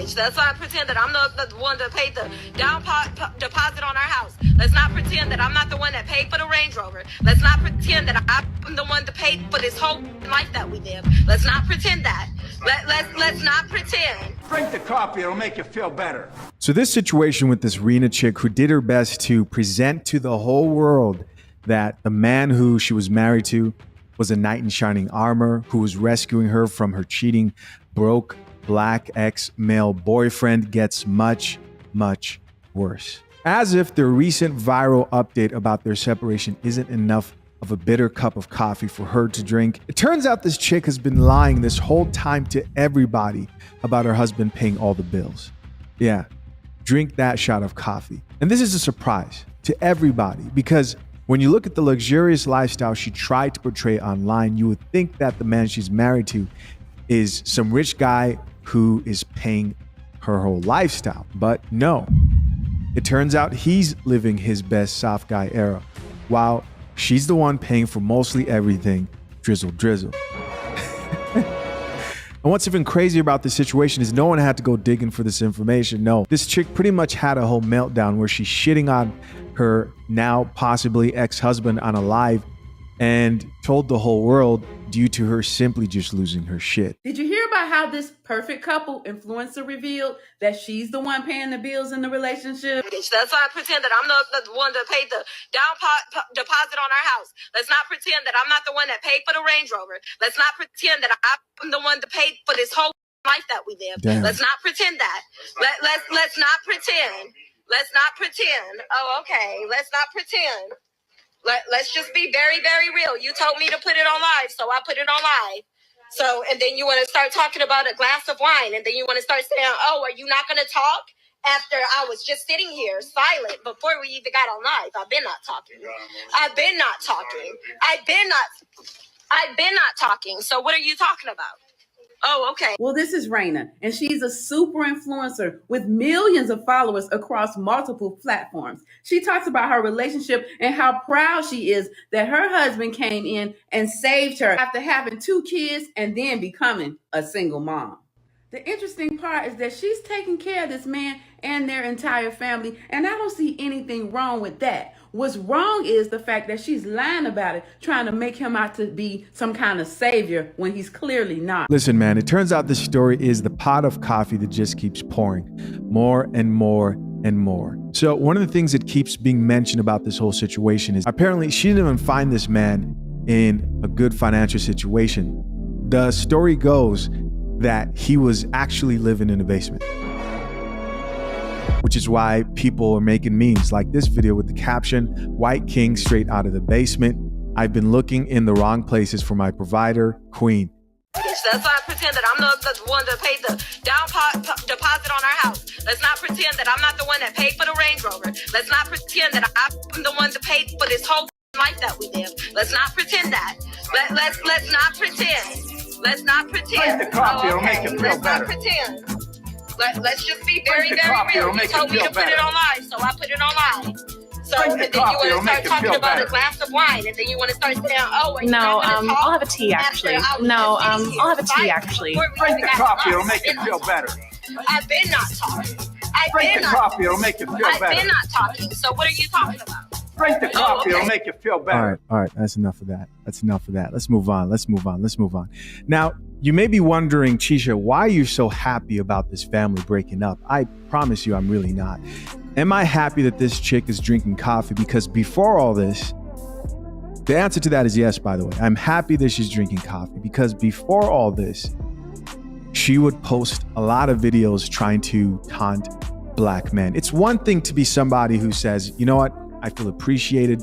bitch. Let's not pretend that I'm the one that paid the down deposit on our house. Let's not pretend that I'm not the one that paid for the Range Rover. Let's not pretend that I'm the one that paid for this whole life that we live. Let's not pretend that. Let's not pretend. Drink the coffee, it'll make you feel better. So this situation with this Rena chick who did her best to present to the whole world that the man who she was married to was a knight in shining armor, who was rescuing her from her cheating, broke, black ex-male boyfriend, gets much, much worse. As if the recent viral update about their separation isn't enough of a bitter cup of coffee for her to drink, it turns out this chick has been lying this whole time to everybody about her husband paying all the bills. Yeah, drink that shot of coffee. And this is a surprise to everybody because when you look at the luxurious lifestyle she tried to portray online, you would think that the man she's married to is some rich guy who is paying her whole lifestyle. But no, it turns out he's living his best soft guy era, while she's the one paying for mostly everything, drizzle, drizzle. And what's even crazier about this situation is no one had to go digging for this information. No, this chick pretty much had a whole meltdown where she's shitting on her now possibly ex-husband on a live and told the whole world due to her simply just losing her shit. Did you hear about how this perfect couple influencer revealed that she's the one paying the bills in the relationship? Bitch, let's not pretend that I'm the one that paid the down deposit on our house. Let's not pretend that I'm not the one that paid for the Range Rover. Let's not pretend that I'm the one that paid for this whole life that we live. Damn. Let's not pretend that. Let's not pretend. Let's not pretend. Oh, okay. Let's not pretend. Let's just be very, very real. You told me to put it on live, so I put it on live. So, and then you want to start talking about a glass of wine, and then you want to start saying, oh, are you not going to talk? After I was just sitting here silent before we even got on live. I've been not talking. I've been not talking. I've been not talking. So what are you talking about? Oh, okay. Well, this is Raina, and she's a super influencer with millions of followers across multiple platforms. She talks about her relationship and how proud she is that her husband came in and saved her after having 2 kids and then becoming a single mom. The interesting part is that she's taking care of this man and their entire family, and I don't see anything wrong with that. What's wrong is the fact that she's lying about it, trying to make him out to be some kind of savior when he's clearly not. Listen, man, it turns out this story is the pot of coffee that just keeps pouring more and more and more. So one of the things that keeps being mentioned about this whole situation is apparently she didn't even find this man in a good financial situation. The story goes that he was actually living in a basement, which is why people are making memes like this video with the caption, "White King straight out of the basement. I've been looking in the wrong places for my provider, Queen." Let's not pretend that I'm the one that paid the down deposit on our house. Let's not pretend that I'm not the one that paid for the Range Rover. Let's not pretend that I'm the one that paid for this whole life that we live. Let's not pretend that. Let's not pretend. Let's not pretend. Drink the coffee, it'll make you feel Let's better. not pretend. Let's just be very, Drink the very coffee, real. it'll You make told you me to feel put it better. on live, so I put it on live. So, Drink and the then coffee, you want it'll to make start you talking feel about better. a glass of wine, and then you want to start saying, oh, are you No, not gonna talk? I'll have a tea After actually. I was No, just sitting here I'll have a tea silent actually. before we Drink even the got coffee, on it'll live. make you feel better. I've been not talking. Drink the coffee, it'll make you feel I've better. been not talking. So what are you talking about? Drink the coffee, okay. it'll make you feel better. All right, that's enough of that. That's enough of that. Let's move on. Now, you may be wondering, Chisha, why you're so happy about this family breaking up. I promise you I'm really not. Am I happy that this chick is drinking coffee? Because before all this, the answer to that is yes, by the way. I'm happy that she's drinking coffee because before all this, she would post a lot of videos trying to taunt black men. It's one thing to be somebody who says, you know what, I feel appreciated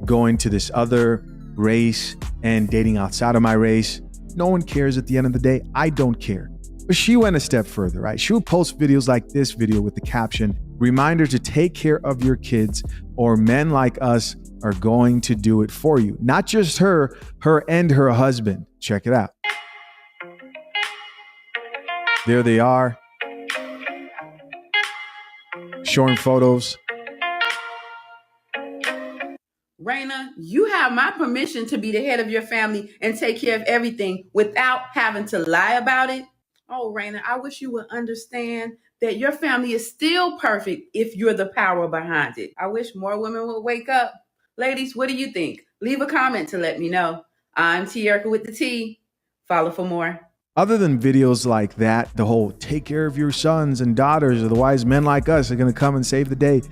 going to this other race and dating outside of my race. No one cares at the end of the day. I don't care. But she went a step further, right? She would post videos like this video with the caption, "Reminder to take care of your kids or men like us are going to do it for you." Not just her and her husband. Check it out. There they are, showing photos. Raina, you have my permission to be the head of your family and take care of everything without having to lie about it. Oh, Raina, I wish you would understand that your family is still perfect if you're the power behind it. I wish more women would wake up. Ladies, what do you think? Leave a comment to let me know. I'm Tierka with the T. Follow for more. Other than videos like that, the whole take care of your sons and daughters, otherwise men like us are going to come and save the day.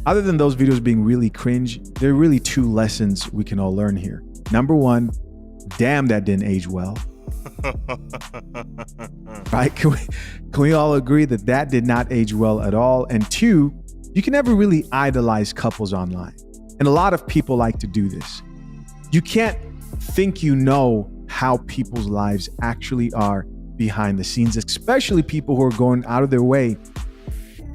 Other than those videos being really cringe, there are really two lessons we can all learn here. Number one, damn, that didn't age well. Right? Can we all agree that that did not age well at all? And two, you can never really idolize couples online. And a lot of people like to do this. You can't think you know how people's lives actually are behind the scenes, especially people who are going out of their way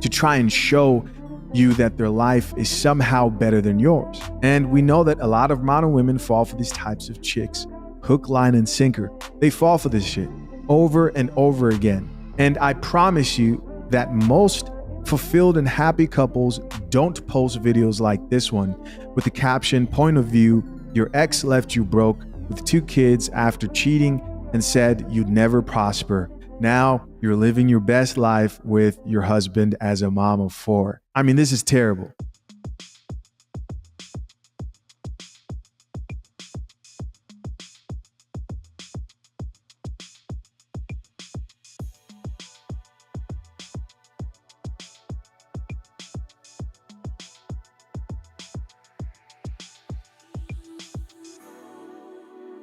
to try and show you that their life is somehow better than yours. And we know that a lot of modern women fall for these types of chicks. Hook, line, and sinker. They fall for this shit over and over again. And I promise you that most fulfilled and happy couples don't post videos like this one with the caption, point of view, your ex left you broke with 2 kids after cheating and said you'd never prosper. Now you're living your best life with your husband as a mom of 4. I mean, this is terrible.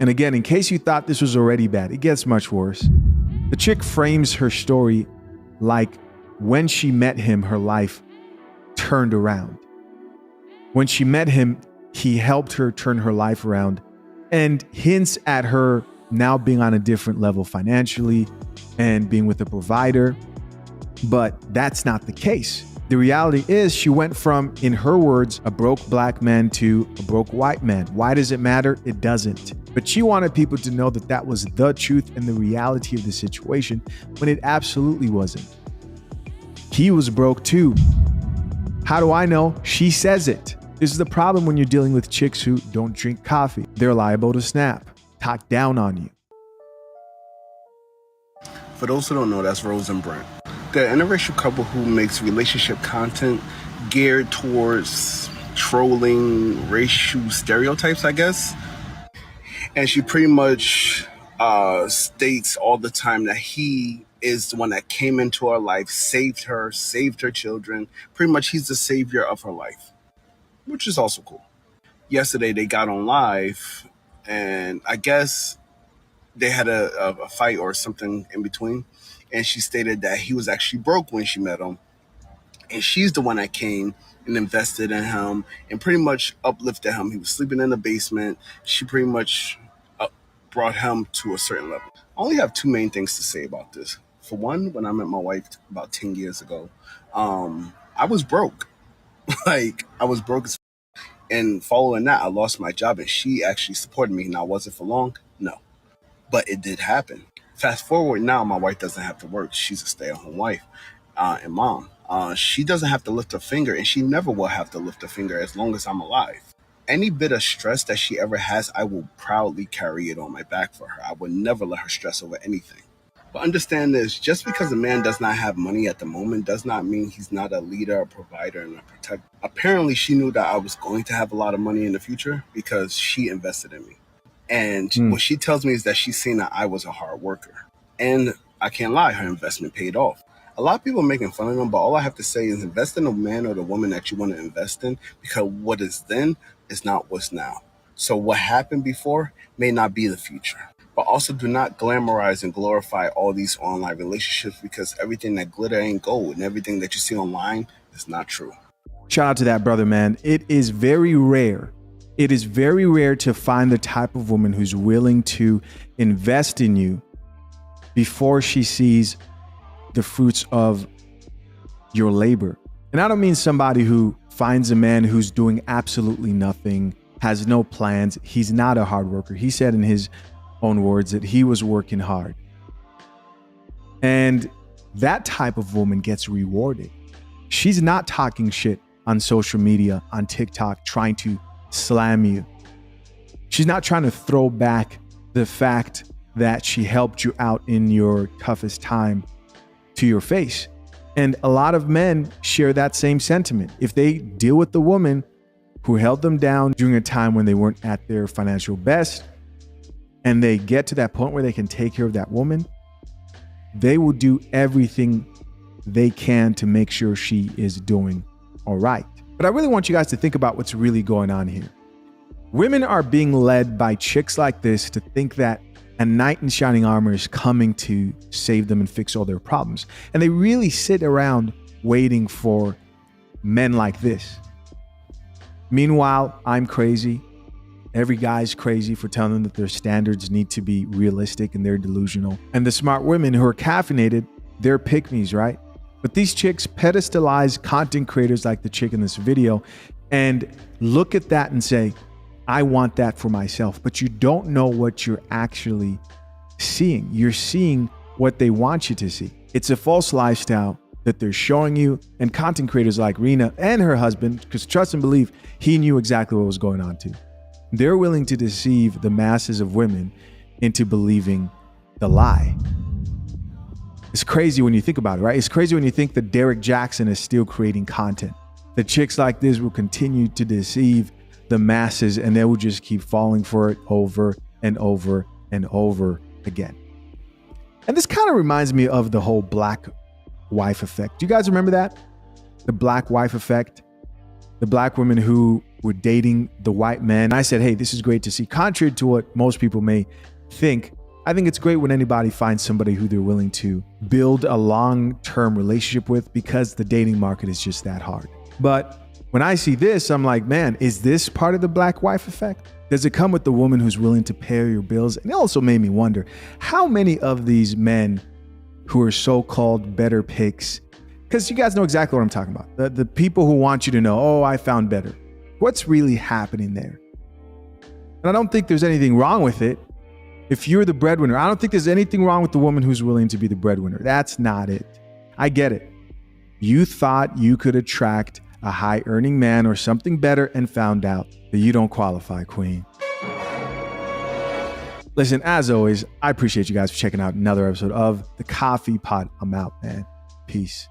And again, in case you thought this was already bad, it gets much worse. The chick frames her story like when she met him, her life turned around. When she met him, he helped her turn her life around and hints at her now being on a different level financially and being with a provider. But that's not the case. The reality is she went from, in her words, a broke black man to a broke white man. Why does it matter? It doesn't. But she wanted people to know that that was the truth and the reality of the situation when it absolutely wasn't. He was broke too. How do I know? She says it. This is the problem when you're dealing with chicks who don't drink coffee. They're liable to snap, talk down on you. For those who don't know, that's Rose and Brent. They're an interracial couple who makes relationship content geared towards trolling racial stereotypes, I guess. And she pretty much states all the time that he is the one that came into her life, saved her children. Pretty much he's the savior of her life, which is also cool. Yesterday they got on live and I guess they had a fight or something in between. And she stated that he was actually broke when she met him. And she's the one that came and invested in him and pretty much uplifted him. He was sleeping in the basement. She pretty much brought him to a certain level. I only have 2 main things to say about this. For one, when I met my wife about 10 years ago, I was broke. I was broke as f- And following that, I lost my job and she actually supported me. Now, was it for long? No. But it did happen. Fast forward now, my wife doesn't have to work. She's a stay-at-home wife and mom. She doesn't have to lift a finger, and she never will have to lift a finger as long as I'm alive. Any bit of stress that she ever has, I will proudly carry it on my back for her. I would never let her stress over anything. But understand this, just because a man does not have money at the moment does not mean he's not a leader, a provider, and a protector. Apparently, she knew that I was going to have a lot of money in the future because she invested in me. And what she tells me is that she's seen that I was a hard worker. And I can't lie, her investment paid off. A lot of people are making fun of them, but all I have to say is invest in the man or the woman that you want to invest in, because what is then is not what's now. So what happened before may not be the future. But also do not glamorize and glorify all these online relationships, because everything that glitter ain't gold and everything that you see online is not true. Shout out to that brother, man. It is very rare. It is very rare to find the type of woman who's willing to invest in you before she sees the fruits of your labor. And I don't mean somebody who finds a man who's doing absolutely nothing, has no plans. He's not a hard worker. He said in his own words that he was working hard. And that type of woman gets rewarded. She's not talking shit on social media, on TikTok, trying to slam you. She's not trying to throw back the fact that she helped you out in your toughest time to your face. And a lot of men share that same sentiment. If they deal with the woman who held them down during a time when they weren't at their financial best, and they get to that point where they can take care of that woman, they will do everything they can to make sure she is doing all right. But I really want you guys to think about what's really going on here. Women are being led by chicks like this to think that a knight in shining armor is coming to save them and fix all their problems. And they really sit around waiting for men like this. Meanwhile, I'm crazy. Every guy's crazy for telling them that their standards need to be realistic and they're delusional. And the smart women who are caffeinated, they're pick-me's, right? But these chicks pedestalize content creators like the chick in this video and look at that and say, I want that for myself. But you don't know what you're actually seeing. You're seeing what they want you to see. It's a false lifestyle that they're showing you. And content creators like Rena and her husband, because trust and believe, he knew exactly what was going on too. They're willing to deceive the masses of women into believing the lie. It's crazy when you think about it, right? It's crazy when you think that Derek Jackson is still creating content. The chicks like this will continue to deceive the masses and they will just keep falling for it over and over and over again. And this kind of reminds me of the whole black wife effect. Do you guys remember that? The black wife effect? The black women who were dating the white men. I said, hey, this is great to see. Contrary to what most people may think, I think it's great when anybody finds somebody who they're willing to build a long-term relationship with, because the dating market is just that hard. But when I see this, I'm like, man, is this part of the black wife effect? Does it come with the woman who's willing to pay your bills? And it also made me wonder, how many of these men who are so-called better picks, because you guys know exactly what I'm talking about. The people who want you to know, oh, I found better. What's really happening there? And I don't think there's anything wrong with it. If you're the breadwinner, I don't think there's anything wrong with the woman who's willing to be the breadwinner. That's not it. I get it. You thought you could attract a high earning man or something better and found out that you don't qualify, queen. Listen, as always, I appreciate you guys for checking out another episode of The Coffee Pot. I'm out, man. Peace.